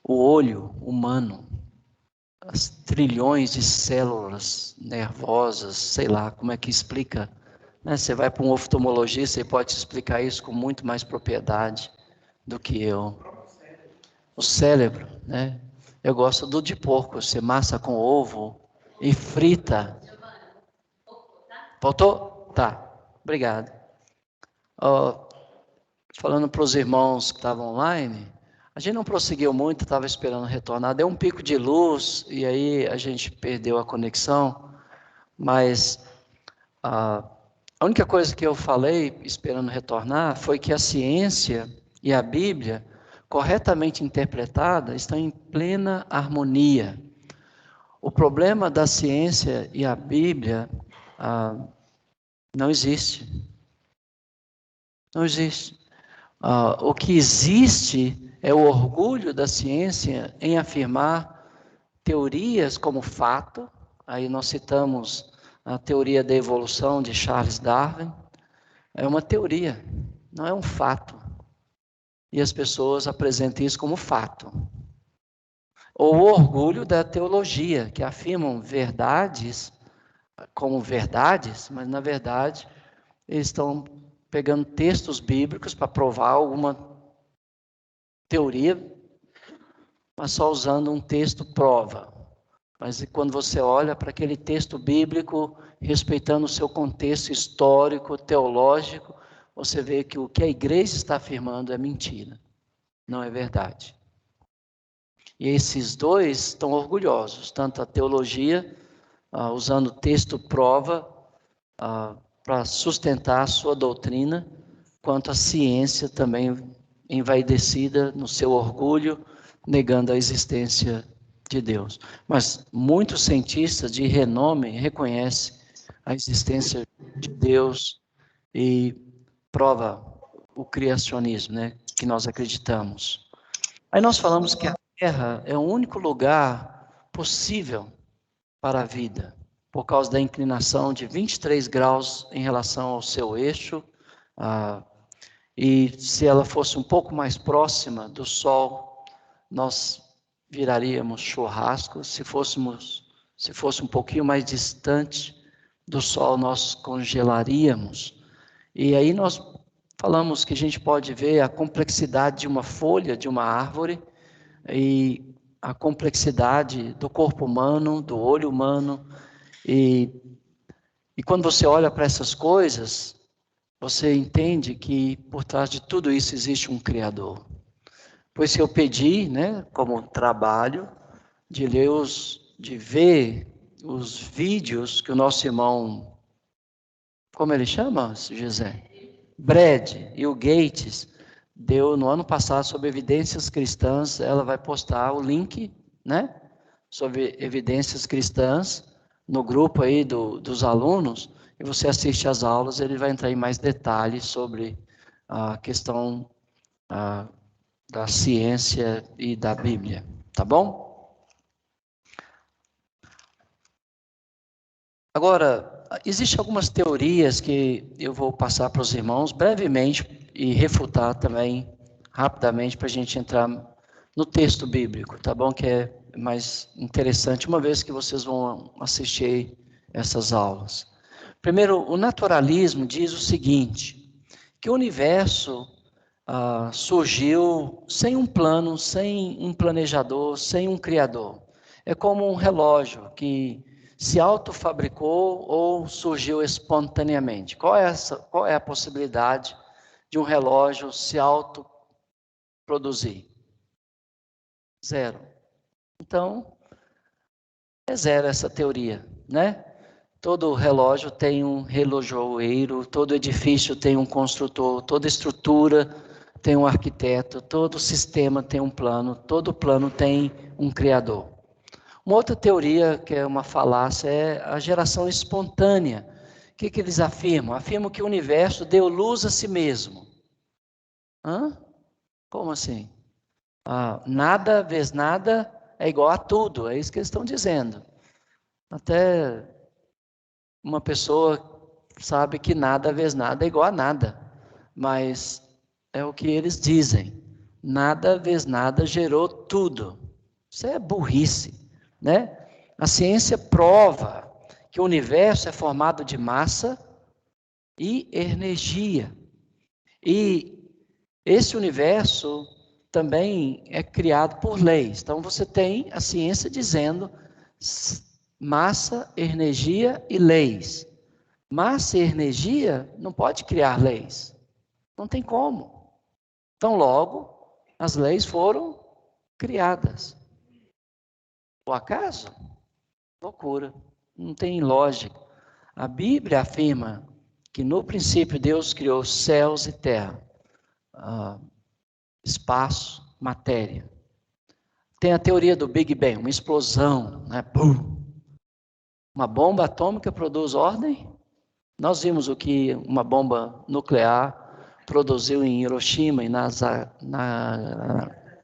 o olho humano, as trilhões de células nervosas, sei lá, como é que explica, né? Você vai para um oftalmologista e pode te explicar isso com muito mais propriedade do que eu. O cérebro, né? Eu gosto do de porco, você massa com ovo e frita. Voltou? Tá, obrigado. Ó, falando para os irmãos que estavam online, a gente não prosseguiu muito, estava esperando retornar. Deu um pico de luz e aí a gente perdeu a conexão. Mas a única coisa que eu falei, esperando retornar, foi que a ciência e a Bíblia, corretamente interpretada, estão em plena harmonia. O problema da ciência e a Bíblia não existe. Não existe. O que existe é o orgulho da ciência em afirmar teorias como fato. Aí nós citamos a teoria da evolução de Charles Darwin. É uma teoria, não é um fato. E as pessoas apresentam isso como fato. Ou o orgulho da teologia, que afirmam verdades como verdades, mas na verdade eles estão pegando textos bíblicos para provar alguma teoria, mas só usando um texto prova. Mas quando você olha para aquele texto bíblico, respeitando o seu contexto histórico, teológico, você vê que o que a igreja está afirmando é mentira, não é verdade. E esses dois estão orgulhosos, tanto a teologia, usando texto prova para sustentar a sua doutrina, quanto a ciência também envaidecida no seu orgulho, negando a existência de Deus. Mas muitos cientistas de renome reconhecem a existência de Deus e prova o criacionismo, né, que nós acreditamos. Aí nós falamos que a Terra é o único lugar possível para a vida, por causa da inclinação de 23 graus em relação ao seu eixo, e se ela fosse um pouco mais próxima do Sol, nós viraríamos churrasco. Se fosse um pouquinho mais distante do Sol, nós congelaríamos. E aí nós falamos que a gente pode ver a complexidade de uma folha de uma árvore e a complexidade do corpo humano, do olho humano. E quando você olha para essas coisas, você entende que por trás de tudo isso existe um Criador. Por isso eu pedi, né, como trabalho, de ver os vídeos que o nosso irmão, como ele chama, José? Brad e o Gates deu no ano passado sobre evidências cristãs. Ela vai postar o link, né, sobre evidências cristãs no grupo aí dos alunos, e você assiste às aulas. Ele vai entrar em mais detalhes sobre a questão da ciência e da Bíblia, tá bom? Agora, existem algumas teorias que eu vou passar para os irmãos brevemente e refutar também rapidamente para a gente entrar no texto bíblico, tá bom? Que é mais interessante, uma vez que vocês vão assistir essas aulas. Primeiro, o naturalismo diz o seguinte, que o universo surgiu sem um plano, sem um planejador, sem um criador. É como um relógio que se autofabricou ou surgiu espontaneamente. Qual é a possibilidade de um relógio se autoproduzir? Zero. Então, é zero essa teoria, né? Todo relógio tem um relojoeiro, todo edifício tem um construtor, toda estrutura tem um arquiteto, todo sistema tem um plano, todo plano tem um criador. Uma outra teoria, que é uma falácia, é a geração espontânea. O que eles afirmam? Afirmam que o universo deu luz a si mesmo. Hã? Como assim? Nada vezes nada é igual a tudo, é isso que eles estão dizendo. Até uma pessoa sabe que nada vezes nada é igual a nada, mas é o que eles dizem. nada vezes nada gerou tudo. Isso é burrice, né? A ciência prova que o universo é formado de massa e energia. E esse universo também é criado por leis. Então você tem a ciência dizendo massa, energia e leis. Massa e energia não pode criar leis. Não tem como. Então logo as leis foram criadas. Por acaso? Loucura. Não tem lógica. A Bíblia afirma que no princípio Deus criou céus e terra, espaço, matéria. Tem a teoria do Big Bang, uma explosão, né? Bum. Uma bomba atômica produz ordem? Nós vimos o que uma bomba nuclear produziu em Hiroshima e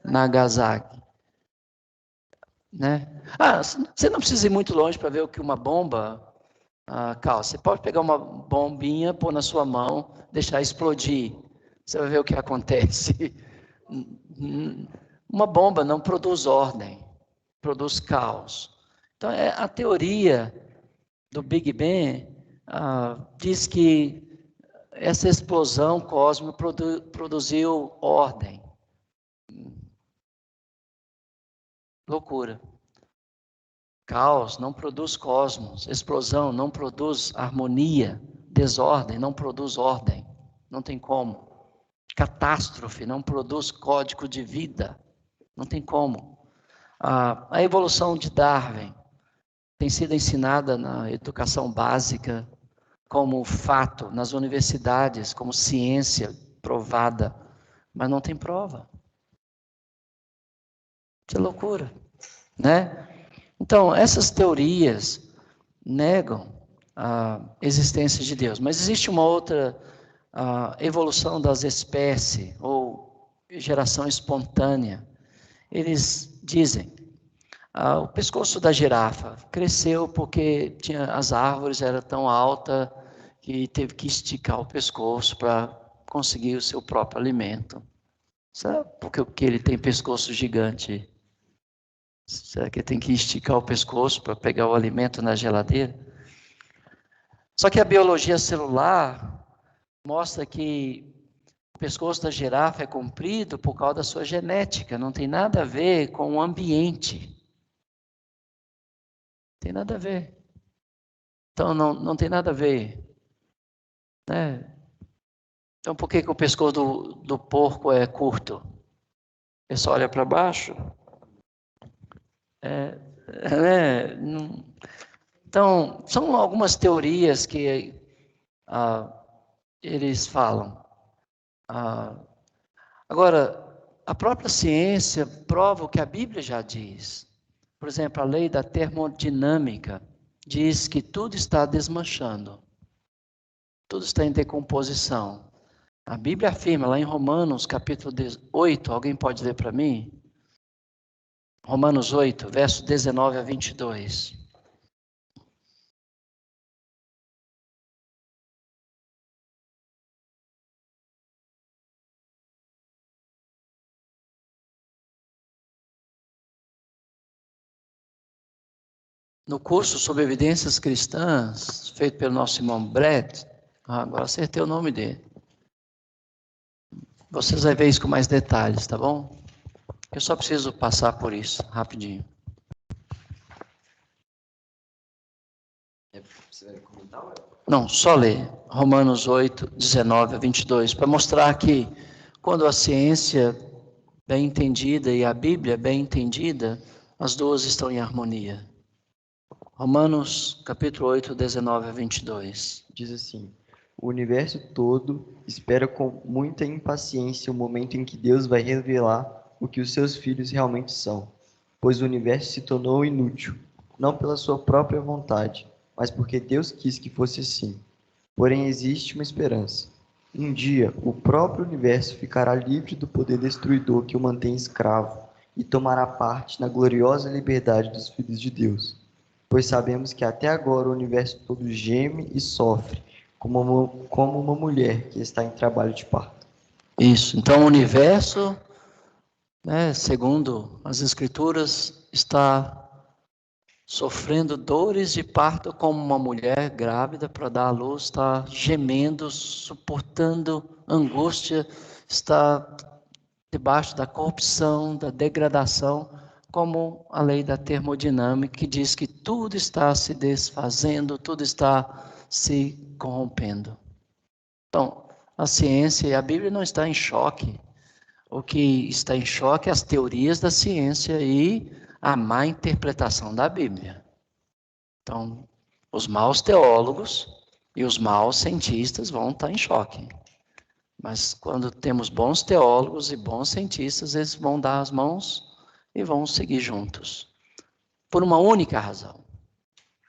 Nagasaki. Né? Você não precisa ir muito longe para ver o que uma bomba causa. Você pode pegar uma bombinha, pôr na sua mão, deixar explodir. Você vai ver o que acontece. Uma bomba não produz ordem, produz caos. Então, a teoria do Big Bang diz que essa explosão cósmica produziu ordem. Loucura. Caos não produz cosmos, explosão não produz harmonia, desordem não produz ordem, não tem como. Catástrofe não produz código de vida, não tem como. A evolução de Darwin tem sido ensinada na educação básica como fato, nas universidades, como ciência provada, mas não tem prova. Que loucura, né? Então, essas teorias negam a existência de Deus, mas existe uma outra evolução das espécies, ou geração espontânea. Eles dizem, o pescoço da girafa cresceu porque as árvores eram tão altas que teve que esticar o pescoço para conseguir o seu próprio alimento. Sabe por que ele tem pescoço gigante? Será que tem que esticar o pescoço para pegar o alimento na geladeira? Só que a biologia celular mostra que o pescoço da girafa é comprido por causa da sua genética, não tem nada a ver com o ambiente. Tem nada a ver. Então, não tem nada a ver. Né? Então, por que o pescoço do porco é curto? Ele só olha para baixo? Então, são algumas teorias que eles falam. Agora, a própria ciência prova o que a Bíblia já diz. Por exemplo, a lei da termodinâmica diz que tudo está desmanchando. Tudo está em decomposição. A Bíblia afirma lá em Romanos, capítulo 8, alguém pode ler para mim? Romanos 8, verso 19 a 22. No curso sobre evidências cristãs, feito pelo nosso irmão Brett, agora acertei o nome dele. Vocês vão ver isso com mais detalhes, tá bom? Eu só preciso passar por isso, rapidinho. Você vai comentar? Não, só ler. Romanos 8, 19 a 22, para mostrar que quando a ciência bem entendida e a Bíblia bem entendida, as duas estão em harmonia. Romanos, capítulo 8, 19 a 22. Diz assim: o universo todo espera com muita impaciência o momento em que Deus vai revelar o que os seus filhos realmente são, pois o universo se tornou inútil, não pela sua própria vontade, mas porque Deus quis que fosse assim. Porém, existe uma esperança. Um dia, o próprio universo ficará livre do poder destruidor que o mantém escravo e tomará parte na gloriosa liberdade dos filhos de Deus. Pois sabemos que até agora o universo todo geme e sofre, como uma mulher que está em trabalho de parto. Isso, então o universo né, segundo as Escrituras, está sofrendo dores de parto como uma mulher grávida para dar à luz, está gemendo, suportando angústia, está debaixo da corrupção, da degradação, como a lei da termodinâmica, que diz que tudo está se desfazendo, tudo está se corrompendo. Então, a ciência e a Bíblia não estão em choque. O que está em choque é as teorias da ciência e a má interpretação da Bíblia. Então, os maus teólogos e os maus cientistas vão estar em choque. Mas quando temos bons teólogos e bons cientistas, eles vão dar as mãos e vão seguir juntos. Por uma única razão.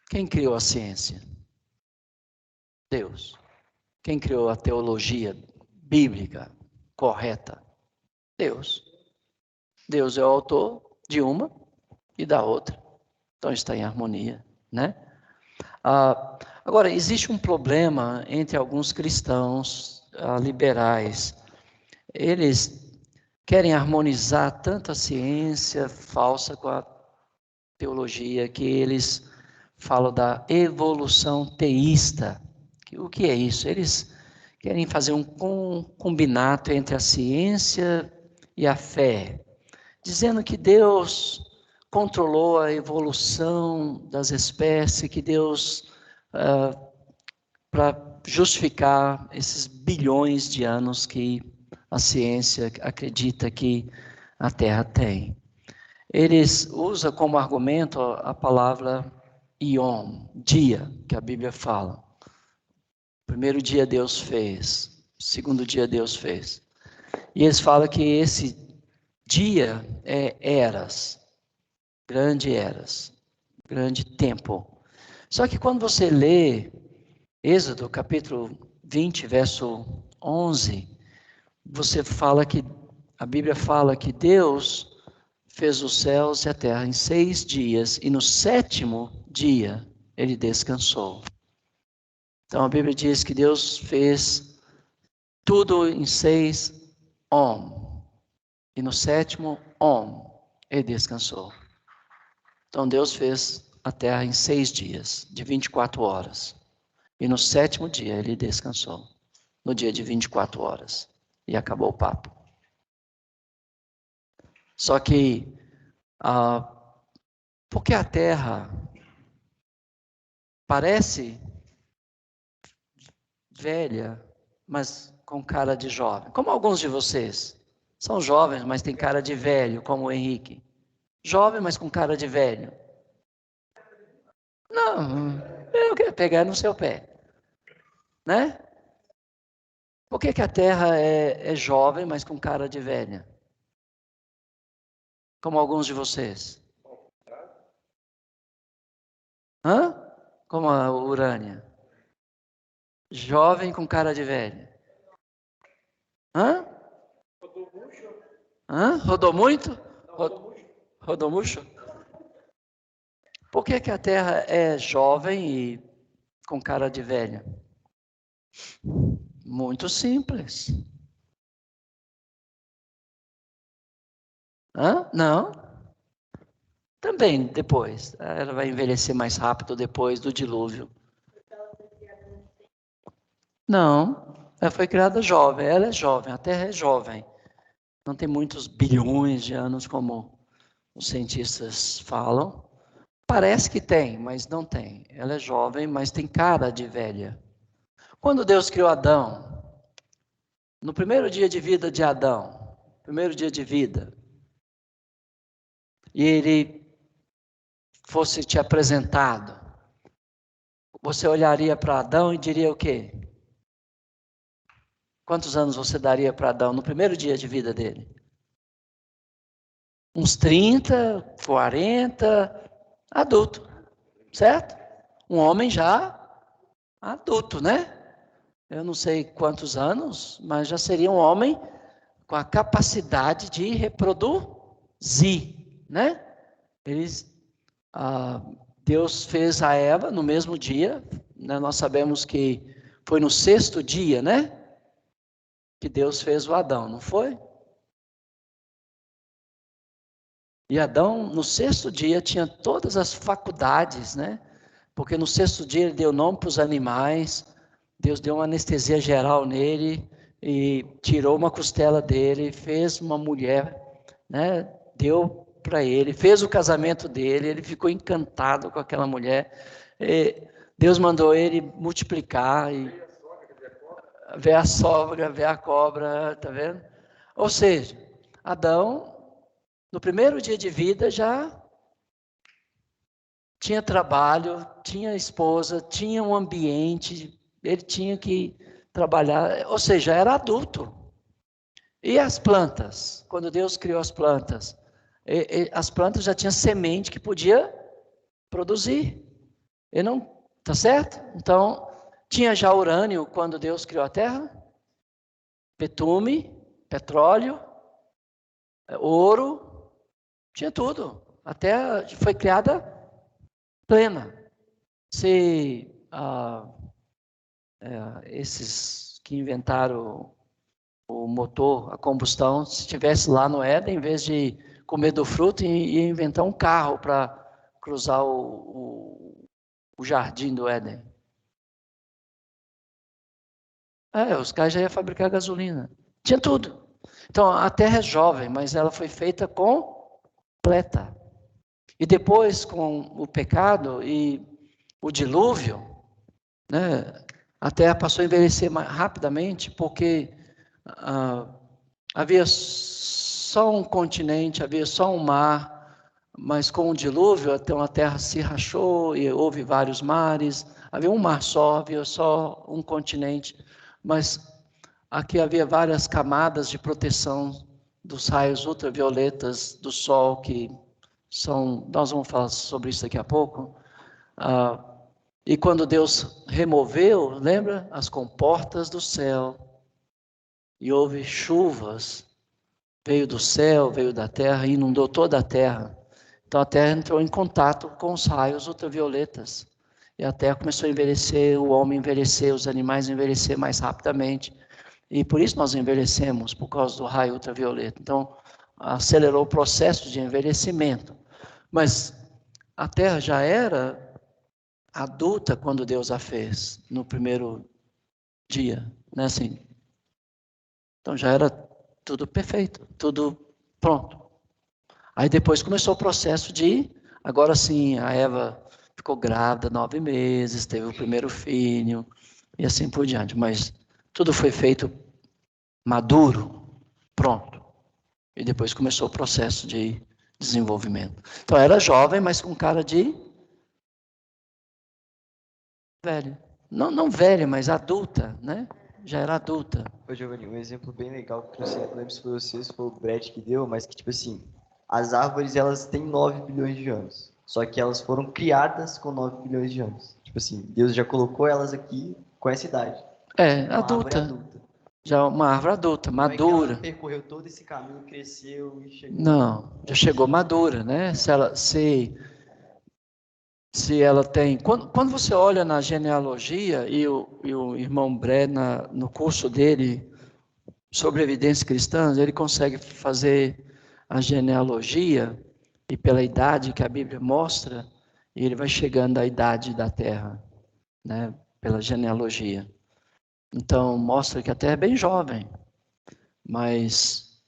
Quem criou a ciência? Deus. Quem criou a teologia bíblica correta? Deus. Deus é o autor de uma e da outra. Então está em harmonia, né? Agora, existe um problema entre alguns cristãos liberais. Eles querem harmonizar tanto a ciência falsa com a teologia, que eles falam da evolução teísta. O que é isso? Eles querem fazer um combinato entre a ciência e a fé, dizendo que Deus controlou a evolução das espécies, que Deus, para justificar esses bilhões de anos que a ciência acredita que a Terra tem. Eles usam como argumento a palavra Yom, dia, que a Bíblia fala. Primeiro dia Deus fez, segundo dia Deus fez. E eles falam que esse dia é eras, grande tempo. Só que quando você lê Êxodo capítulo 20, verso 11, a Bíblia fala que Deus fez os céus e a terra em 6 dias, e no 7º dia ele descansou. Então a Bíblia diz que Deus fez tudo em 6 Om, e no 7º Om ele descansou. Então Deus fez a terra em 6 dias, de 24 horas. E no 7º dia ele descansou, no dia de 24 horas. E acabou o papo. Só que, porque a terra parece velha, mas com cara de jovem. Como alguns de vocês. São jovens, mas tem cara de velho, como o Henrique. Jovem, mas com cara de velho. Não, eu quero pegar no seu pé. Né? Por que a terra é jovem, mas com cara de velha? Como alguns de vocês. Hã? Como a Urânia. Jovem com cara de velha. Hã? Hã? Rodou muito? Rodou murcho? Por que a terra é jovem e com cara de velha? Muito simples. Hã? Não. Também depois. Ela vai envelhecer mais rápido depois do dilúvio. Não. Ela foi criada jovem. Ela é jovem. A Terra é jovem. Não tem muitos bilhões de anos como os cientistas falam. Parece que tem, mas não tem. Ela é jovem, mas tem cara de velha. Quando Deus criou Adão, no primeiro dia de vida de Adão, primeiro dia de vida, e ele fosse te apresentado, você olharia para Adão e diria o quê? Quantos anos você daria para Adão no primeiro dia de vida dele? Uns 30, 40, adulto, certo? Um homem já adulto, né? Eu não sei quantos anos, mas já seria um homem com a capacidade de reproduzir, né? Deus fez a Eva no mesmo dia, né? Nós sabemos que foi no 6º dia, né? Que Deus fez o Adão, não foi? E Adão, no sexto dia, tinha todas as faculdades, né? Porque no sexto dia ele deu nome para os animais, Deus deu uma anestesia geral nele e tirou uma costela dele, fez uma mulher, né? Deu para ele, fez o casamento dele, ele ficou encantado com aquela mulher. E Deus mandou ele multiplicar e ver a sogra, ver a cobra, tá vendo? Ou seja, Adão, no primeiro dia de vida já tinha trabalho, tinha esposa, tinha um ambiente, ele tinha que trabalhar, ou seja, era adulto. E as plantas? Quando Deus criou as plantas, as plantas já tinham semente que podia produzir. E não, tá certo? Então, tinha já urânio quando Deus criou a terra, betume, petróleo, ouro, tinha tudo. A terra foi criada plena. Se esses que inventaram o motor, a combustão, se estivesse lá no Éden, em vez de comer do fruto, ia inventar um carro para cruzar o jardim do Éden. Os caras já iam fabricar gasolina. Tinha tudo. Então, a Terra é jovem, mas ela foi feita completa. E depois, com o pecado e o dilúvio, né, a Terra passou a envelhecer mais rapidamente, porque havia só um continente, havia só um mar, mas com o dilúvio, então a Terra se rachou e houve vários mares, havia um mar só, havia só um continente, mas aqui havia várias camadas de proteção dos raios ultravioletas do Sol, que são, nós vamos falar sobre isso daqui a pouco. E quando Deus removeu, lembra? As comportas do céu, e houve chuvas, veio do céu, veio da terra, e inundou toda a terra. Então a terra entrou em contato com os raios ultravioletas. E a terra começou a envelhecer, o homem envelhecer, os animais envelhecer mais rapidamente. E por isso nós envelhecemos, por causa do raio ultravioleta. Então, acelerou o processo de envelhecimento. Mas a terra já era adulta quando Deus a fez, no primeiro dia, né, assim. Então já era tudo perfeito, tudo pronto. Aí depois começou o processo agora sim, a Eva ficou grávida 9 meses, teve o primeiro filho, e assim por diante. Mas tudo foi feito maduro, pronto. E depois começou o processo de desenvolvimento. Então era jovem, mas com cara de velho. Não velha, mas adulta, né? Já era adulta. Ô, Giovanni, um exemplo bem legal, que não lembro se foi você, se foi o Brett que deu, mas que, tipo assim, as árvores, elas têm 9 bilhões de anos. Só que elas foram criadas com 9 bilhões de anos. Tipo assim, Deus já colocou elas aqui com essa idade. Uma árvore Adulta. adulta. Já uma árvore adulta, Não é que ela madura. percorreu todo esse caminho, cresceu e chegou. Não, já chegou madura, né? Se ela tem... Quando você olha na genealogia, e o irmão Bré, no curso dele sobre evidências cristãs, ele consegue fazer a genealogia, e pela idade que a Bíblia mostra, e ele vai chegando à idade da terra, né? Pela genealogia. Então, mostra que a terra é bem jovem, mas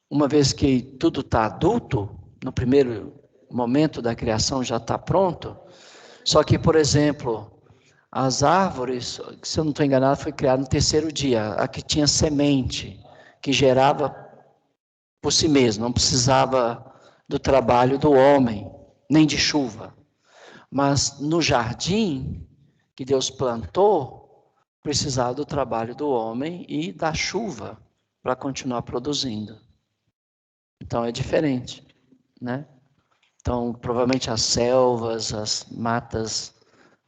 uma vez que tudo está adulto, no primeiro momento da criação já está pronto, só que, por exemplo, as árvores, se eu não estou enganado, foi criada no terceiro dia, a que tinha semente, que gerava por si mesmo, não precisava do trabalho do homem, nem de chuva. Mas no jardim que Deus plantou, precisava do trabalho do homem e da chuva para continuar produzindo. Então é diferente, né? Então, provavelmente as selvas, as matas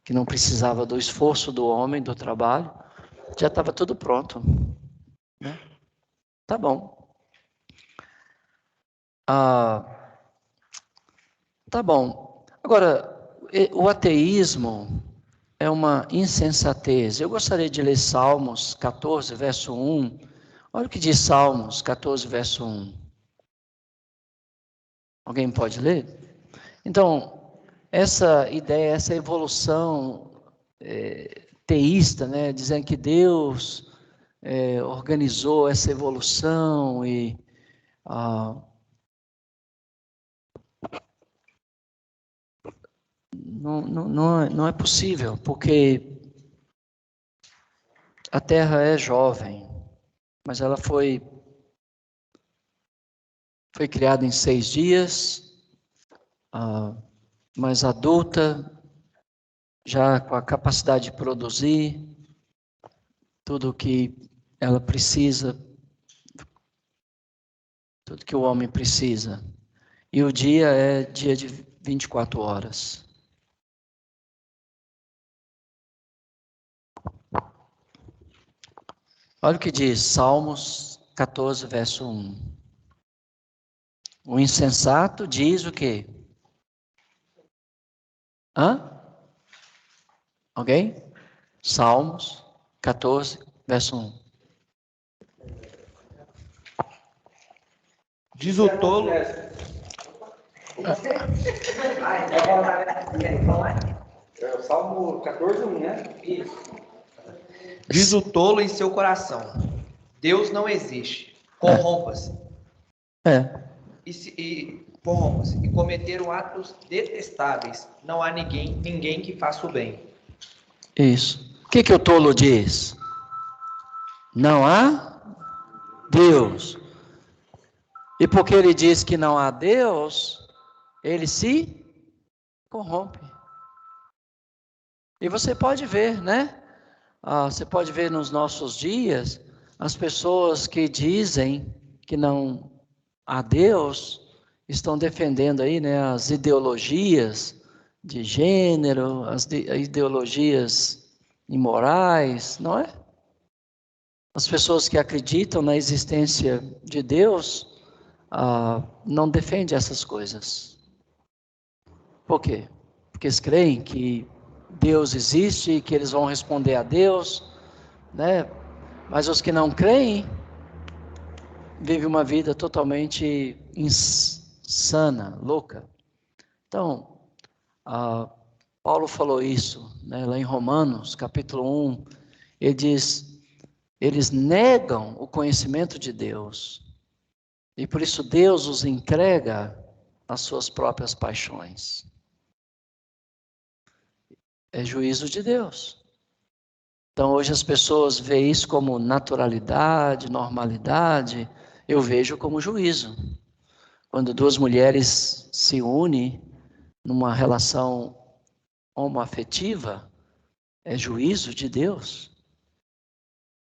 que não precisava do esforço do homem, do trabalho, já estava tudo pronto, né? Tá bom. Tá bom. Agora, o ateísmo é uma insensatez. Eu gostaria de ler Salmos 14, verso 1. Olha o que diz Salmos 14, verso 1. Alguém pode ler? Então, essa ideia, essa evolução teísta, né, dizendo que Deus organizou essa evolução e não é possível, porque a Terra é jovem, mas ela foi criada em 6 dias, mais adulta, já com a capacidade de produzir tudo o que ela precisa, tudo que o homem precisa. E o dia é dia de 24 horas. Olha o que diz Salmos 14, verso 1. O insensato diz o quê? Alguém? Salmos 14, verso 1. Diz o tolo. É o Salmo 14, 1, né? Isso. Diz o tolo em seu coração: Deus não existe. Corrompa-se. Corrompa-se. E cometeram atos detestáveis. Não há ninguém que faça o bem. Isso. O que o tolo diz? Não há Deus. E porque ele diz que não há Deus, ele se corrompe. E você pode ver, né? Você pode ver nos nossos dias, as pessoas que dizem que não há Deus, estão defendendo aí, né, as ideologias de gênero, as ideologias imorais, não é? As pessoas que acreditam na existência de Deus, não defendem essas coisas. Por quê? Porque eles creem que Deus existe e que eles vão responder a Deus, né? Mas os que não creem vivem uma vida totalmente insana, louca. Então, Paulo falou isso, né, lá em Romanos, capítulo 1, ele diz, eles negam o conhecimento de Deus, e por isso Deus os entrega às suas próprias paixões. É juízo de Deus. Então hoje as pessoas veem isso como naturalidade, normalidade, eu vejo como juízo. Quando duas mulheres se unem numa relação homoafetiva, é juízo de Deus.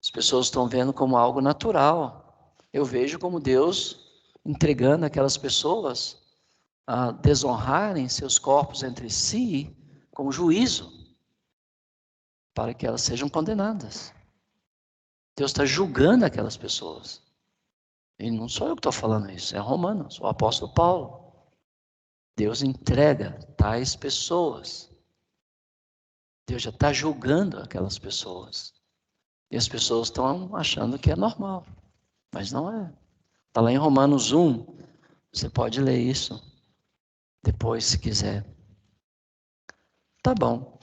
As pessoas estão vendo como algo natural. Eu vejo como Deus entregando aquelas pessoas a desonrarem seus corpos entre si com juízo, para que elas sejam condenadas. Deus está julgando aquelas pessoas. E não sou eu que estou falando isso, é Romanos, o apóstolo Paulo. Deus entrega tais pessoas. Deus já está julgando aquelas pessoas. E as pessoas estão achando que é normal. Mas não é. Está lá em Romanos 1. Você pode ler isso depois, se quiser. Tá bom.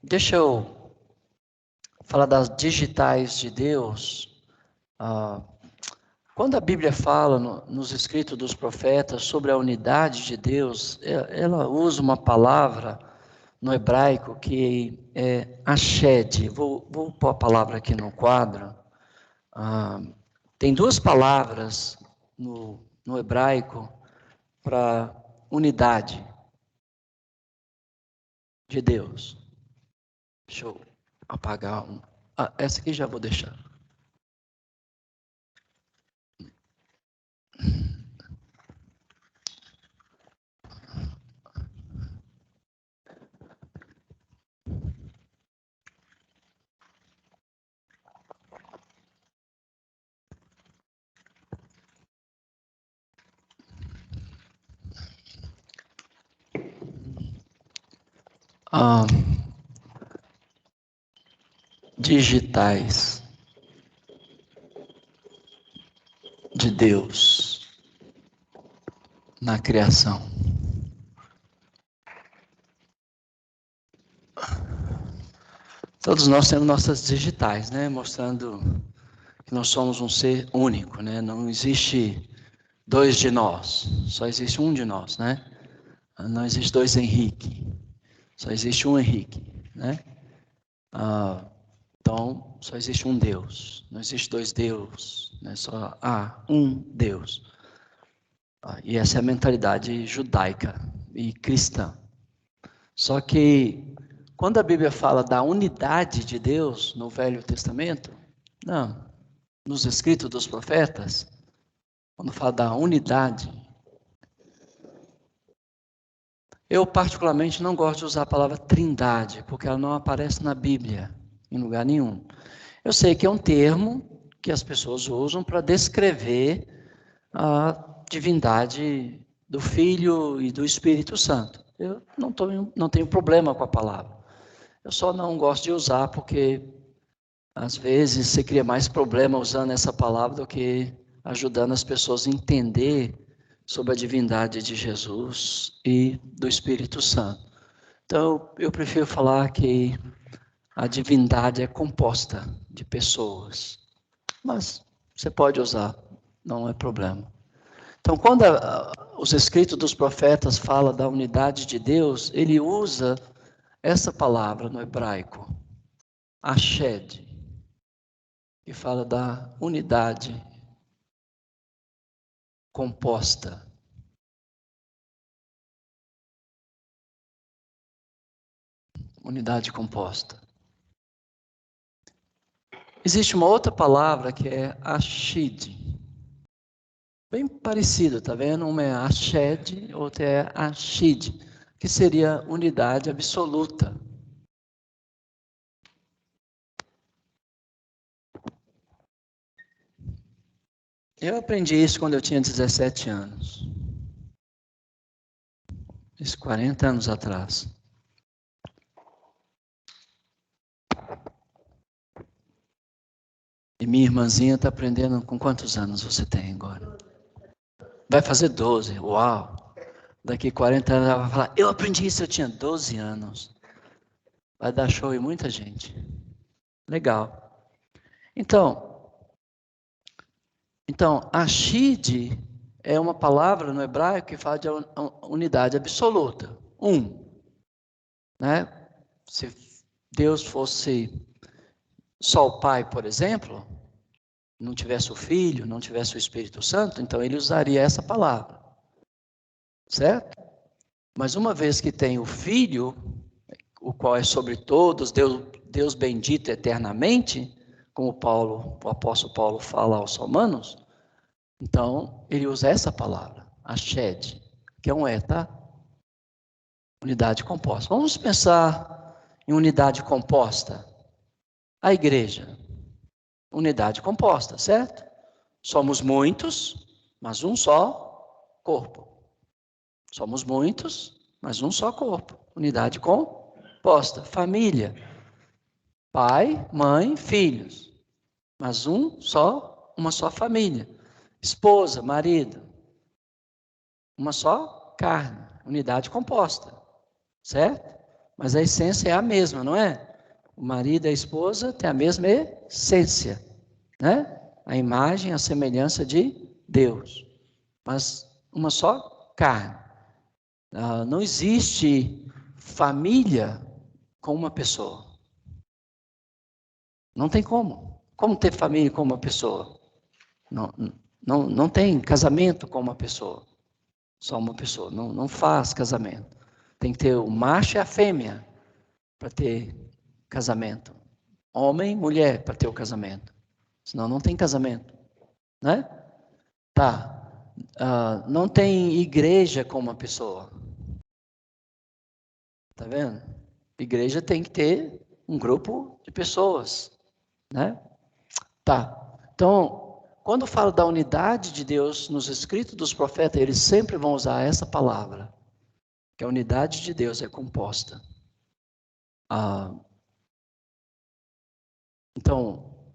Deixa eu falar das digitais de Deus. Quando a Bíblia fala nos escritos dos profetas sobre a unidade de Deus, ela usa uma palavra no hebraico que é ashed. Vou pôr a palavra aqui no quadro. Tem duas palavras no hebraico para unidade de Deus. Deixa eu apagar um. Essa aqui já vou deixar. Digitais de Deus. na criação. Todos nós temos nossas digitais, né? Mostrando que nós somos um ser único, né? Não existe dois de nós, só existe um de nós, né? Não existe dois Henrique, só existe um Henrique, né? Então, só existe um Deus, não existe dois deuses, né? Só há um Deus. E essa é a mentalidade judaica e cristã. Só que quando a Bíblia fala da unidade de Deus no Velho Testamento, não, nos escritos dos profetas, quando fala da unidade, eu particularmente não gosto de usar a palavra trindade, porque ela não aparece na Bíblia, em lugar nenhum. Eu sei que é um termo que as pessoas usam para descrever a divindade do Filho e do Espírito Santo. Eu não tenho problema com a palavra. Eu só não gosto de usar porque, às vezes, você cria mais problema usando essa palavra do que ajudando as pessoas a entender sobre a divindade de Jesus e do Espírito Santo. Então, eu prefiro falar que a divindade é composta de pessoas. Mas você pode usar, não é problema. Então, quando os escritos dos profetas falam da unidade de Deus, ele usa essa palavra no hebraico, Ashed, que fala da unidade composta. Unidade composta. Existe uma outra palavra que é Ashid. Bem parecido, tá vendo? Uma é Ashed, outra é Ashid, que seria unidade absoluta. Eu aprendi isso quando eu tinha 17 anos. Isso 40 anos atrás. E minha irmãzinha está aprendendo com quantos anos você tem agora? Vai fazer 12, uau! Daqui 40 anos ela vai falar, eu aprendi isso, eu tinha 12 anos. Vai dar show em muita gente. Legal. Então Ashid é uma palavra no hebraico que fala de unidade absoluta. Né? Se Deus fosse só o Pai, por exemplo, não tivesse o Filho, não tivesse o Espírito Santo, então ele usaria essa palavra. Certo? Mas uma vez que tem o Filho, o qual é sobre todos, Deus bendito eternamente, como o apóstolo Paulo fala aos Romanos, então ele usa essa palavra, Ashed, que é um tá? Unidade composta. Vamos pensar em unidade composta. A igreja, unidade composta, certo? Somos muitos, mas um só corpo. Somos muitos, mas um só corpo. Unidade composta. Família, pai, mãe, filhos, mas uma só família. Esposa, marido, uma só carne. Unidade composta, certo? Mas a essência é a mesma, não é? O marido e a esposa têm a mesma essência, né? A imagem, a semelhança de Deus, mas uma só carne. Não existe família com uma pessoa. Não tem como. Como ter família com uma pessoa? Não tem casamento com uma pessoa. Só uma pessoa. Não faz casamento. Tem que ter o macho e a fêmea para ter casamento. Homem, mulher para ter o casamento. Senão não tem casamento. Né? Tá. Não tem igreja com uma pessoa. Tá vendo? Igreja tem que ter um grupo de pessoas. Né? Tá. Então, quando falo da unidade de Deus nos escritos dos profetas, eles sempre vão usar essa palavra, que a unidade de Deus é composta. Então,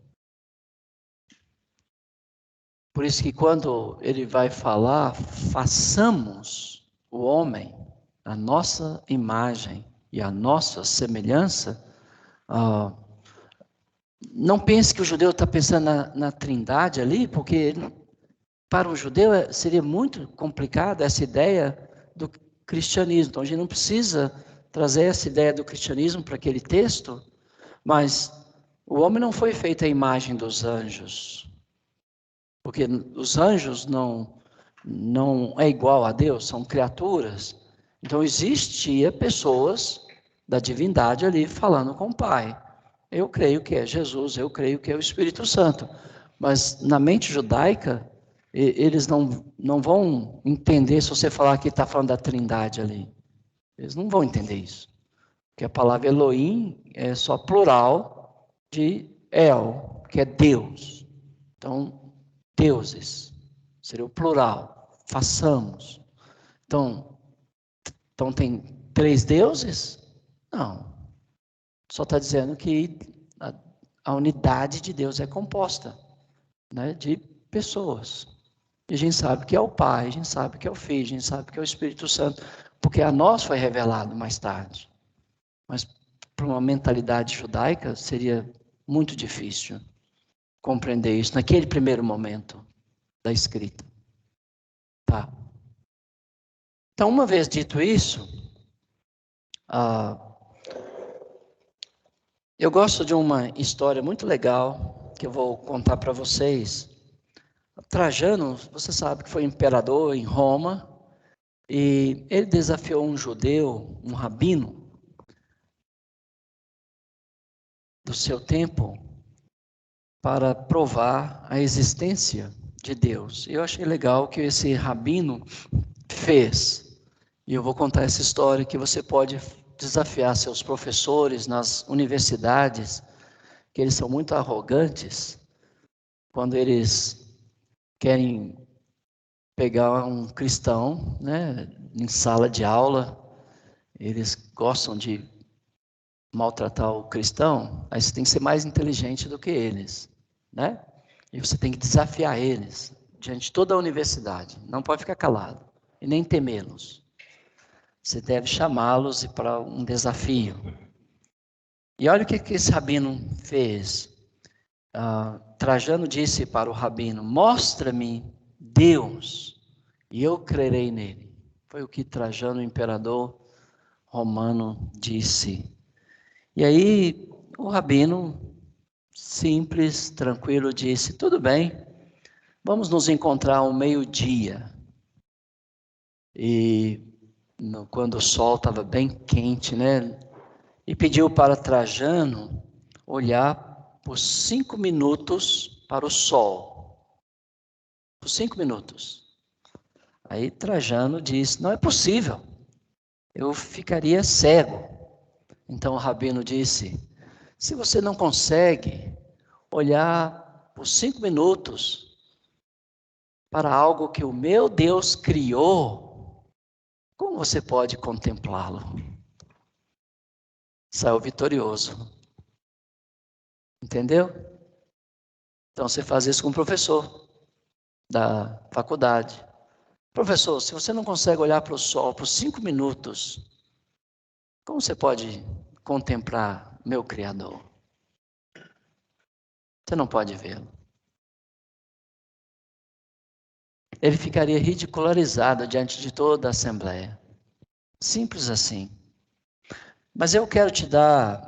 Por isso que quando ele vai falar, façamos o homem a nossa imagem e a nossa semelhança, não pense que o judeu está pensando na trindade ali, porque para o judeu seria muito complicado essa ideia do cristianismo. Então a gente não precisa trazer essa ideia do cristianismo para aquele texto, mas o homem não foi feito à imagem dos anjos, porque os anjos não é igual a Deus, são criaturas. Então existia pessoas da divindade ali falando com o Pai. Eu creio que é Jesus, eu creio que é o Espírito Santo. Mas na mente judaica, eles não vão entender se você falar que está falando da trindade ali. Eles não vão entender isso. Porque a palavra Elohim é só plural de El, que é Deus. Então, deuses. Seria o plural. Façamos. Então tem 3 deuses? Não. Só está dizendo que a unidade de Deus é composta, né, de pessoas. E a gente sabe que é o Pai, a gente sabe que é o Filho, a gente sabe que é o Espírito Santo, porque a nós foi revelado mais tarde. Mas para uma mentalidade judaica seria muito difícil compreender isso naquele primeiro momento da escrita. Tá. Então, uma vez dito isso, eu gosto de uma história muito legal que eu vou contar para vocês. Trajano, você sabe que foi imperador em Roma, e ele desafiou um judeu, um rabino do seu tempo, para provar a existência de Deus. Eu achei legal o que esse rabino fez. E eu vou contar essa história que você pode desafiar seus professores nas universidades, que eles são muito arrogantes, quando eles querem pegar um cristão, né, em sala de aula, eles gostam de maltratar o cristão, aí você tem que ser mais inteligente do que eles, né? E você tem que desafiar eles diante de toda a universidade. Não pode ficar calado e nem temê-los. Você deve chamá-los para um desafio. E olha o que esse rabino fez. Trajano disse para o rabino: mostra-me Deus e eu crerei nele. Foi o que Trajano, o imperador romano, disse. E aí o rabino, simples, tranquilo, disse: tudo bem, vamos nos encontrar ao meio-dia. E quando o sol estava bem quente, né? E pediu para Trajano olhar por 5 minutos para o sol. Por 5 minutos. Aí Trajano disse: não é possível, eu ficaria cego. Então o rabino disse: se você não consegue olhar por 5 minutos para algo que o meu Deus criou, como você pode contemplá-lo? Saiu vitorioso. Entendeu? Então você faz isso com o professor da faculdade. Professor, se você não consegue olhar para o sol por 5 minutos, como você pode contemplar meu Criador? Você não pode vê-lo. Ele ficaria ridicularizado diante de toda a Assembleia. Simples assim. Mas eu quero te dar,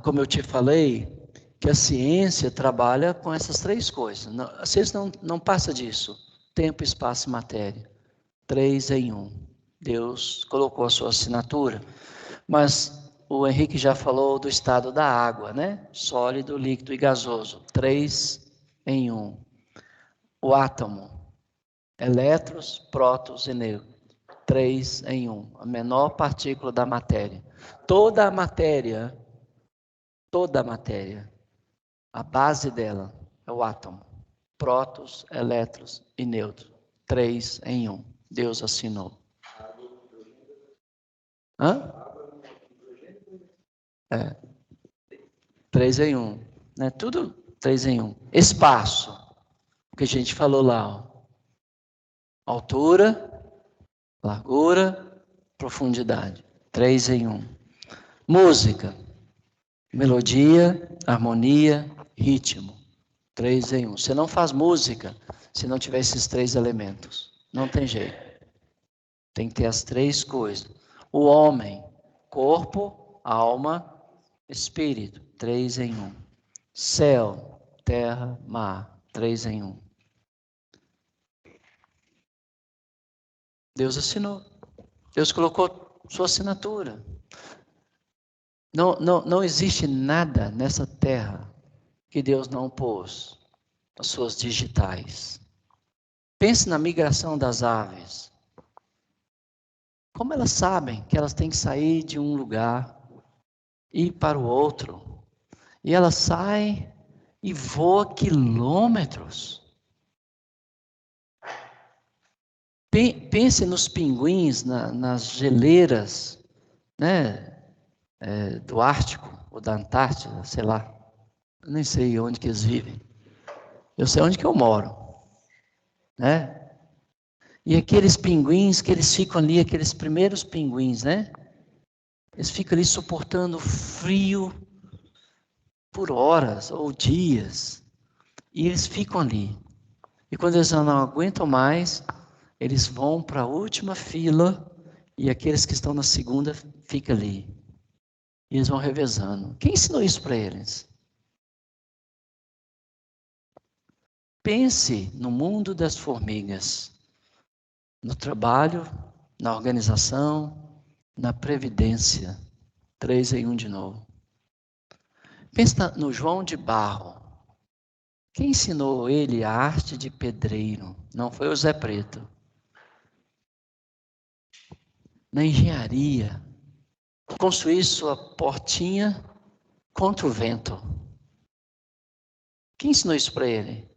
como eu te falei, que a ciência trabalha com essas 3 coisas. A ciência não passa disso. Tempo, espaço e matéria. 3 em 1. Deus colocou a sua assinatura. Mas o Henrique já falou do estado da água, né? Sólido, líquido e gasoso. 3 em 1. O átomo. Elétrons, prótons e nêutrons. 3 em 1. A menor partícula da matéria. Toda a matéria, a base dela é o átomo. Prótons, elétrons e nêutrons. 3 em 1. Deus assinou. Hã? 3 em 1. Né? Tudo 3 em 1. Espaço. que a gente falou lá, ó. Altura, largura, profundidade. 3 em 1. Música, melodia, harmonia, ritmo. 3 em 1. Você não faz música se não tiver esses 3 elementos. Não tem jeito. Tem que ter as 3 coisas. O homem, corpo, alma, espírito. 3 em 1. Céu, terra, mar. 3 em 1. Deus assinou. Deus colocou sua assinatura. Não existe nada nessa terra que Deus não pôs as suas digitais. Pense na migração das aves. Como elas sabem que elas têm que sair de um lugar e ir para o outro? E elas saem e voam quilômetros. Pense nos pinguins, nas geleiras, né, do Ártico ou da Antártida, sei lá. Eu nem sei onde que eles vivem. Eu sei onde que eu moro, né? E aqueles pinguins que eles ficam ali, aqueles primeiros pinguins, né? Eles ficam ali suportando frio por horas ou dias. E eles ficam ali. E quando eles não aguentam mais, eles vão para a última fila e aqueles que estão na segunda ficam ali. E eles vão revezando. Quem ensinou isso para eles? Pense no mundo das formigas. No trabalho, na organização, na previdência. 3 em 1 de novo. Pensa no João de Barro. Quem ensinou ele a arte de pedreiro? Não foi o Zé Preto. Na engenharia, construir sua portinha contra o vento. Quem ensinou isso para ele?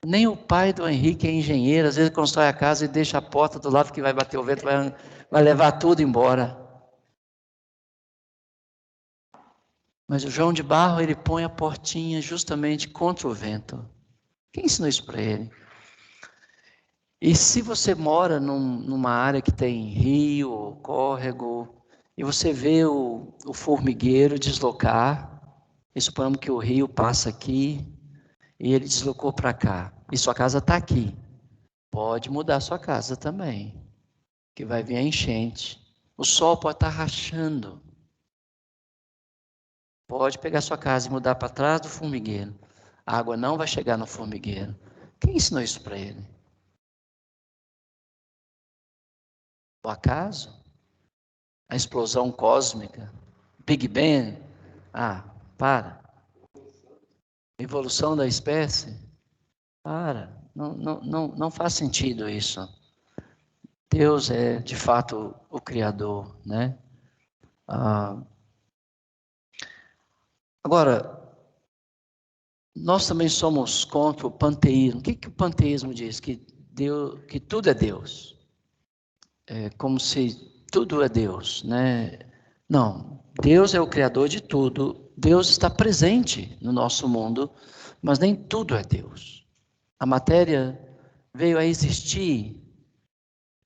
Nem o pai do Henrique é engenheiro, às vezes constrói a casa e deixa a porta do lado que vai bater o vento, vai levar tudo embora. Mas o João de Barro, ele põe a portinha justamente contra o vento. Quem ensinou isso para ele? E se você mora numa área que tem rio ou córrego, e você vê o formigueiro deslocar, e suponhamos que o rio passa aqui, e ele deslocou para cá, e sua casa está aqui. Pode mudar sua casa também, que vai vir a enchente. O sol pode estar rachando. Pode pegar sua casa e mudar para trás do formigueiro. A água não vai chegar no formigueiro. Quem ensinou isso para ele? O acaso? A explosão cósmica? Big Bang? Para. Evolução da espécie? Para. Não faz sentido isso. Deus é, de fato, o Criador, né? Agora, nós também somos contra o panteísmo. O que o panteísmo diz? Que tudo é Deus. É como se tudo é Deus, né? Não, Deus é o Criador de tudo. Deus está presente no nosso mundo, mas nem tudo é Deus. A matéria veio a existir,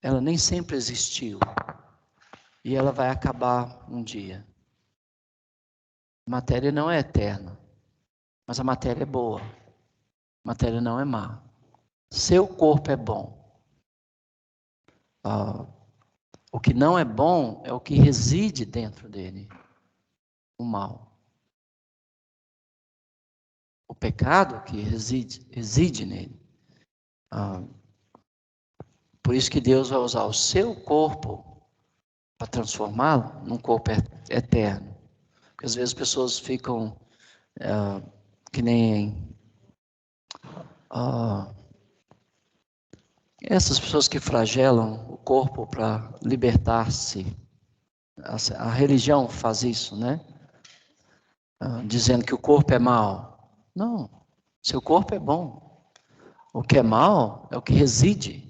ela nem sempre existiu. E ela vai acabar um dia. A matéria não é eterna, mas a matéria é boa. A matéria não é má. Seu corpo é bom. O que não é bom é o que reside dentro dele. O mal. O pecado que reside nele. Por isso que Deus vai usar o seu corpo para transformá-lo num corpo eterno. Porque às vezes as pessoas ficam que nem essas pessoas que flagelam o corpo para libertar-se. A religião faz isso, né? Dizendo que o corpo é mau. Não, seu corpo é bom. O que é mau é o que reside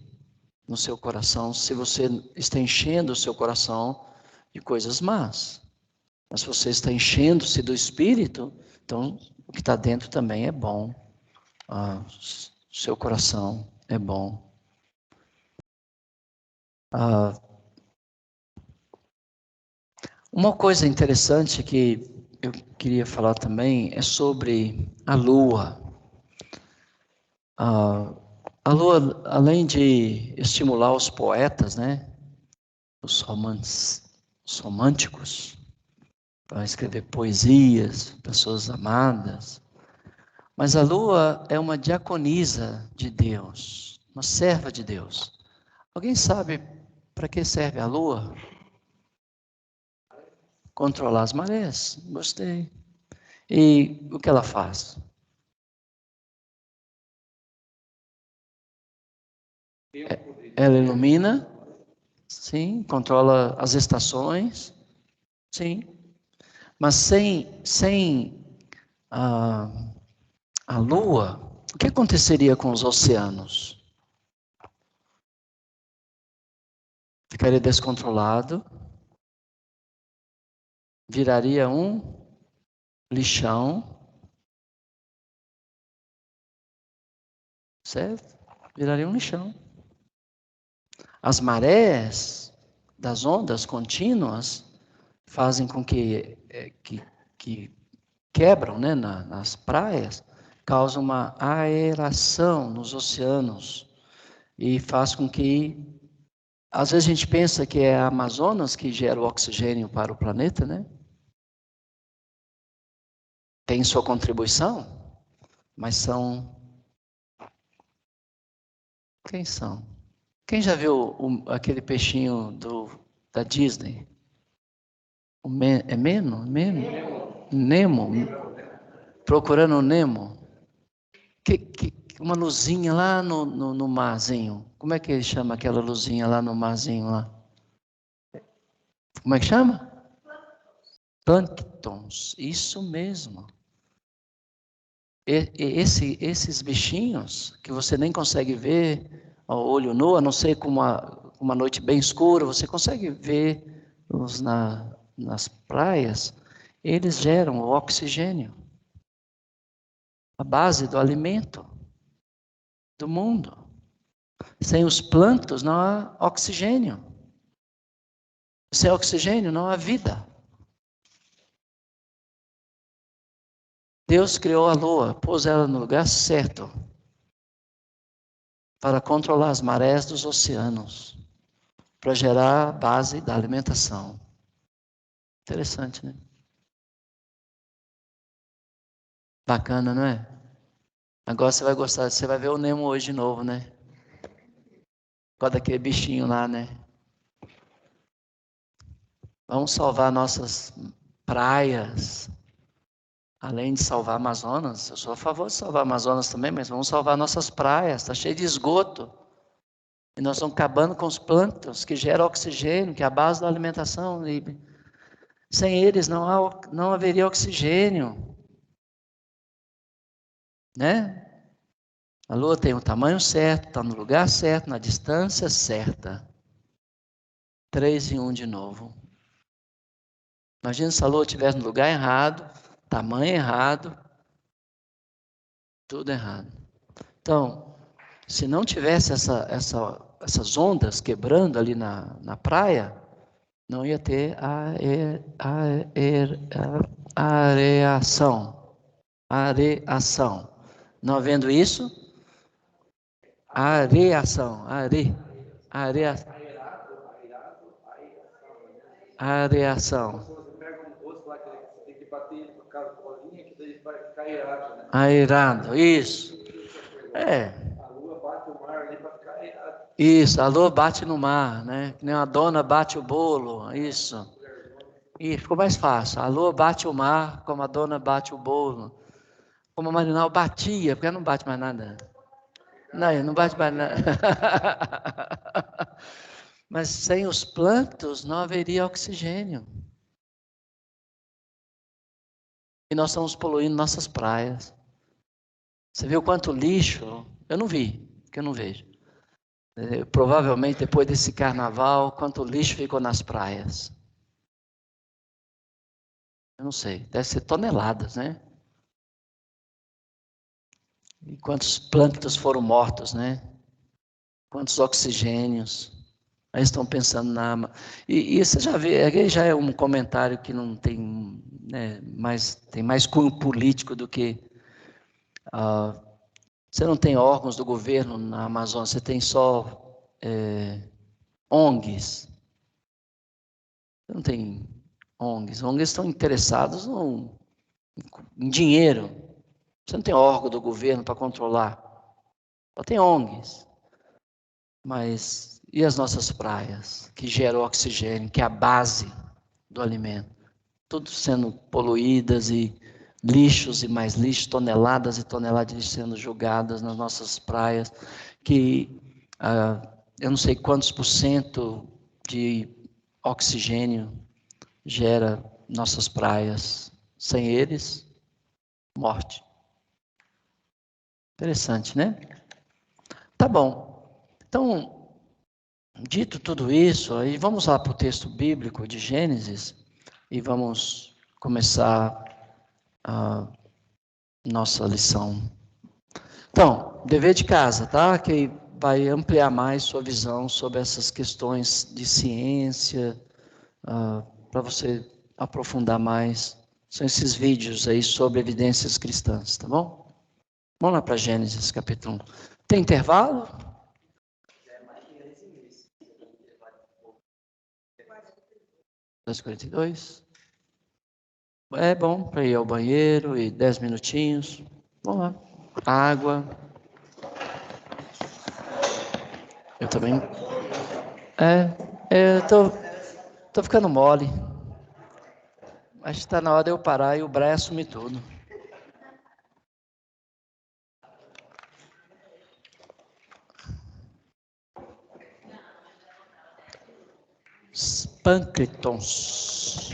no seu coração, se você está enchendo o seu coração de coisas más. Mas se você está enchendo-se do Espírito, então o que está dentro também é bom. Seu coração é bom. Uma coisa interessante que eu queria falar também é sobre a lua. A lua, além de estimular os poetas, né, os românticos, para escrever poesias, pessoas amadas, mas a lua é uma diaconisa de Deus, uma serva de Deus. Alguém sabe para que serve a lua? Controlar as marés. Gostei. E o que ela faz? Ela ilumina, sim, controla as estações, sim. Mas sem a lua, o que aconteceria com os oceanos? Ficaria descontrolado, viraria um lixão, certo? Viraria um lixão. As marés das ondas contínuas fazem com que quebram, né, nas praias, causam uma aeração nos oceanos e faz com que, às vezes a gente pensa que é a Amazonas que gera o oxigênio para o planeta, né? Tem sua contribuição, mas quem são? Quem já viu aquele peixinho da Disney? É Meno? Nemo? Procurando o Nemo? Uma luzinha lá no marzinho. Como é que ele chama aquela luzinha lá no marzinho lá? Como é que chama? Plânctons. Isso mesmo. Esses bichinhos que você nem consegue ver ao olho nu, a não ser com uma noite bem escura, você consegue ver-os nas praias, eles geram o oxigênio, a base do alimento do mundo. Sem os plânctons não há oxigênio. Sem oxigênio não há vida. Deus criou a lua, pôs ela no lugar certo para controlar as marés dos oceanos, para gerar a base da alimentação. Interessante, né? Bacana, não é? Agora você vai gostar, você vai ver o Nemo hoje de novo, né? Igual daquele bichinho lá, né? Vamos salvar nossas praias, além de salvar a Amazonas. Eu sou a favor de salvar a Amazonas também, mas vamos salvar nossas praias. Está cheio de esgoto. E nós estamos acabando com os plânctons que geram oxigênio, que é a base da alimentação. E sem eles não haveria oxigênio. Né? A lua tem o tamanho certo, está no lugar certo, na distância certa. 3 em 1 de novo. Imagina se a lua estivesse no lugar errado, tamanho errado, tudo errado. Então, se não tivesse essas ondas quebrando ali na praia, não ia ter areação. Areação. Não havendo isso, areação. Areação. Você pega um rosto lá que você tem que bater por causa da bolinha, que daí vai ficar aerado, né? Aerado, isso. A lua bate o mar ali para ficar aerado. Isso, a lua bate no mar, né? Que nem a dona bate o bolo, isso. E ficou mais fácil. A lua bate o mar como a dona bate o bolo. Como a Marinal batia, porque ela não bate mais nada. Não bate mais nada. Mas sem os plânctons não haveria oxigênio. E nós estamos poluindo nossas praias. Você viu quanto lixo? Eu não vi, porque eu não vejo. Provavelmente depois desse carnaval, quanto lixo ficou nas praias. Eu não sei, deve ser toneladas, né? E quantos plânctons foram mortos, né? Quantos oxigênios. Aí estão pensando na... E você já vê, aí já é um comentário que não tem, né, tem mais cunho político do que... você não tem órgãos do governo na Amazônia, você tem só ONGs. Você não tem ONGs. ONGs estão interessados em dinheiro. Você não tem órgão do governo para controlar. Só tem ONGs. Mas e as nossas praias, que geram oxigênio, que é a base do alimento? Tudo sendo poluídas e lixos e mais lixos, toneladas e toneladas de lixo sendo jogadas nas nossas praias, que eu não sei quantos por cento de oxigênio gera nossas praias. Sem eles, morte. Interessante, né? Tá bom. Então, dito tudo isso, aí vamos lá para o texto bíblico de Gênesis e vamos começar a nossa lição. Então, dever de casa, tá? Que vai ampliar mais sua visão sobre essas questões de ciência, para você aprofundar mais. São esses vídeos aí sobre evidências cristãs, tá bom? Vamos lá para Gênesis capítulo 1. Tem intervalo? 2:42. É bom para ir ao banheiro e 10 minutinhos. Vamos lá. Água. Eu também. Eu tô ficando mole. Acho que está na hora de eu parar e o braço assumir tudo. Pâncreatons.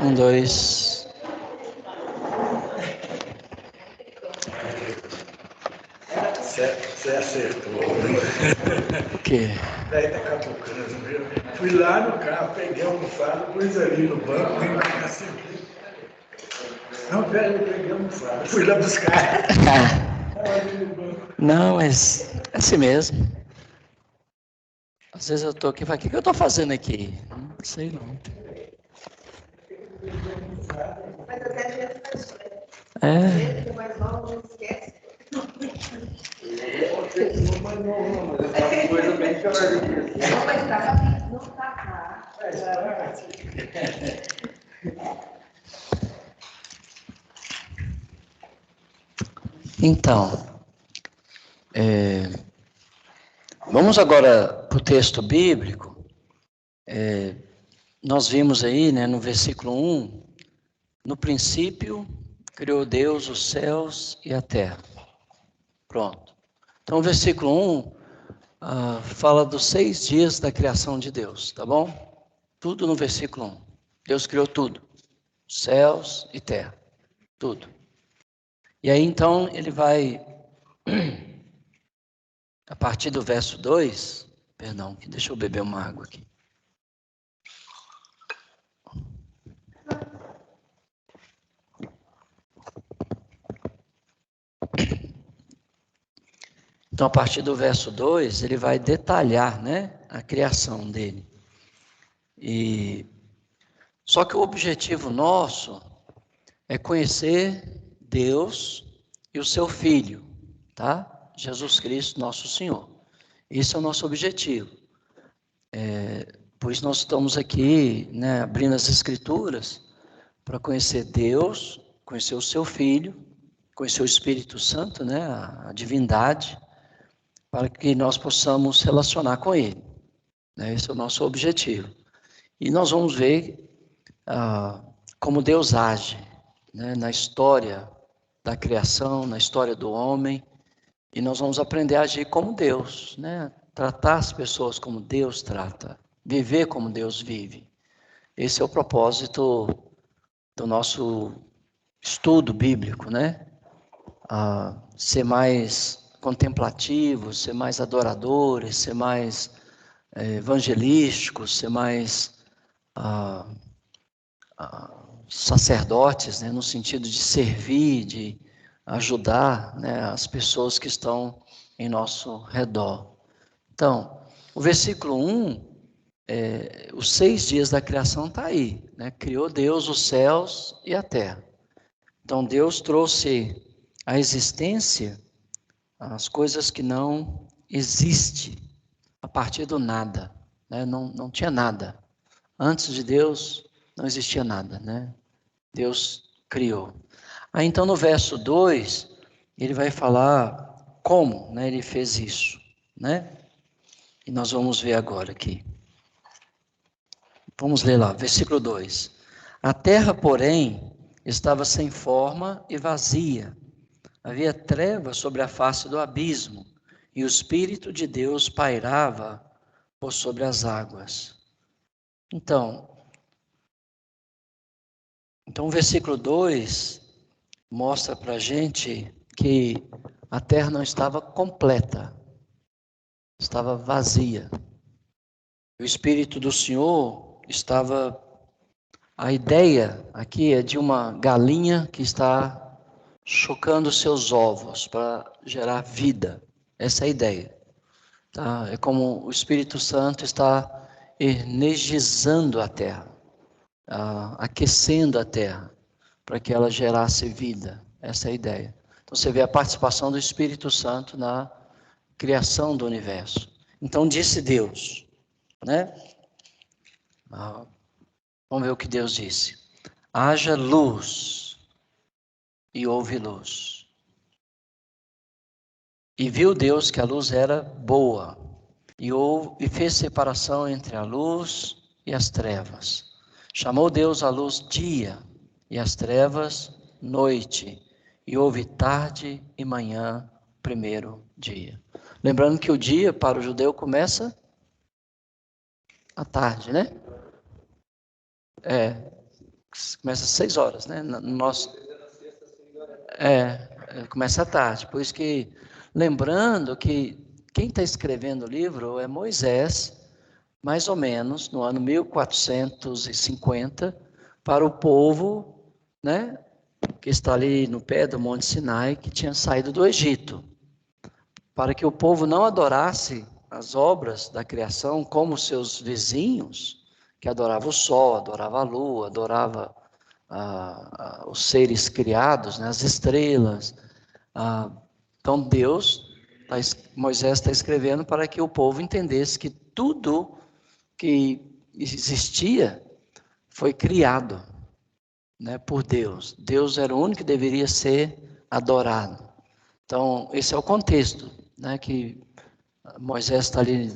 Um, dois. Você acertou. O quê? Daí tá capucando, viu? Fui lá no carro, peguei a almofada, pus ali no banco, vim pra cá sempre. Não, peraí, eu peguei a almofada, fui lá buscar. Não, mas é assim mesmo. Às vezes eu tô aqui e falo, o que eu tô fazendo aqui? Não sei não. Mas até a gente faz isso. É. Gente, mais novo não esquece. Coisa bem pior do que isso. Não, mas tá, não tá cá. Então, vamos agora para o texto bíblico. Nós vimos aí, né, no versículo 1, no princípio criou Deus os céus e a terra. Pronto. Então, o versículo 1 fala dos 6 dias da criação de Deus, tá bom? Tudo no versículo 1. Deus criou tudo, céus e terra, tudo. E aí, então, ele vai, a partir do verso 2, perdão, deixa eu beber uma água aqui. Então, a partir do verso 2, ele vai detalhar, né, a criação dele. Só que o objetivo nosso é conhecer Deus e o seu Filho, tá? Jesus Cristo, nosso Senhor. Esse é o nosso objetivo. Por isso nós estamos aqui, né, abrindo as Escrituras para conhecer Deus, conhecer o seu Filho, conhecer o Espírito Santo, né, a divindade, para que nós possamos relacionar com Ele. Né? Esse é o nosso objetivo. E nós vamos ver como Deus age, né, na história da criação, na história do homem, e nós vamos aprender a agir como Deus, né? Tratar as pessoas como Deus trata, viver como Deus vive. Esse é o propósito do nosso estudo bíblico, né? Ser mais contemplativos, ser mais adoradores, ser mais evangelísticos, ser mais sacerdotes, né, no sentido de servir, de ajudar, né, as pessoas que estão em nosso redor. Então, o versículo 1, os 6 dias da criação está aí, né? Criou Deus os céus e a terra. Então, Deus trouxe à existência as coisas que não existem a partir do nada, né? Não tinha nada. Antes de Deus, não existia nada, né? Deus criou. Aí então no verso 2, ele vai falar como, né, ele fez isso, né? E nós vamos ver agora aqui. Vamos ler lá, versículo 2. A terra, porém, estava sem forma e vazia. Havia trevas sobre a face do abismo, e o Espírito de Deus pairava por sobre as águas. Então o versículo 2 mostra para a gente que a terra não estava completa, estava vazia. O Espírito do Senhor estava... A ideia aqui é de uma galinha que está chocando seus ovos para gerar vida. Essa é a ideia. Tá? É como o Espírito Santo está energizando a terra, aquecendo a terra, para que ela gerasse vida. Essa é a ideia. Então você vê a participação do Espírito Santo na criação do universo. Então disse Deus, né? Vamos ver o que Deus disse. Haja luz, e houve luz. E viu Deus que a luz era boa, e fez separação entre a luz e as trevas. Chamou Deus a luz dia, e as trevas noite, e houve tarde e manhã, primeiro dia. Lembrando que o dia para o judeu começa à tarde, né? Começa às 6 horas, né? No nosso... começa à tarde. Por isso que, lembrando que quem está escrevendo o livro é Moisés, mais ou menos no ano 1450, para o povo, né, que está ali no pé do Monte Sinai, que tinha saído do Egito, para que o povo não adorasse as obras da criação como seus vizinhos, que adoravam o sol, adoravam a lua, adoravam os seres criados, né, as estrelas. Então Moisés está escrevendo para que o povo entendesse que tudo que existia foi criado, né, por Deus. Deus era o único que deveria ser adorado. Então, esse é o contexto, né, que Moisés está ali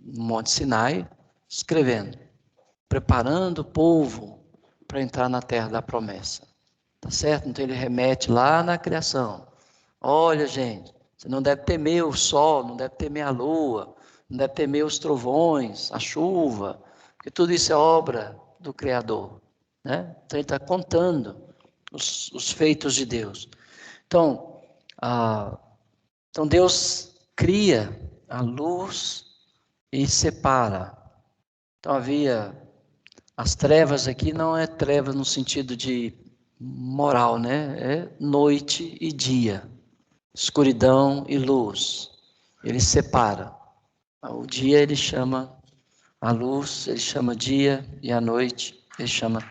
no Monte Sinai, escrevendo, preparando o povo para entrar na terra da promessa. Tá certo? Então, ele remete lá na criação. Olha, gente, você não deve temer o sol, não deve temer a lua, não deve temer os trovões, a chuva, porque tudo isso é obra do Criador, né? Então ele está contando os feitos de Deus. Então Deus cria a luz e separa. Então havia as trevas aqui, não é trevas no sentido de moral, né? É noite e dia, escuridão e luz. Ele separa. O dia ele chama a luz, ele chama dia, e a noite ele chama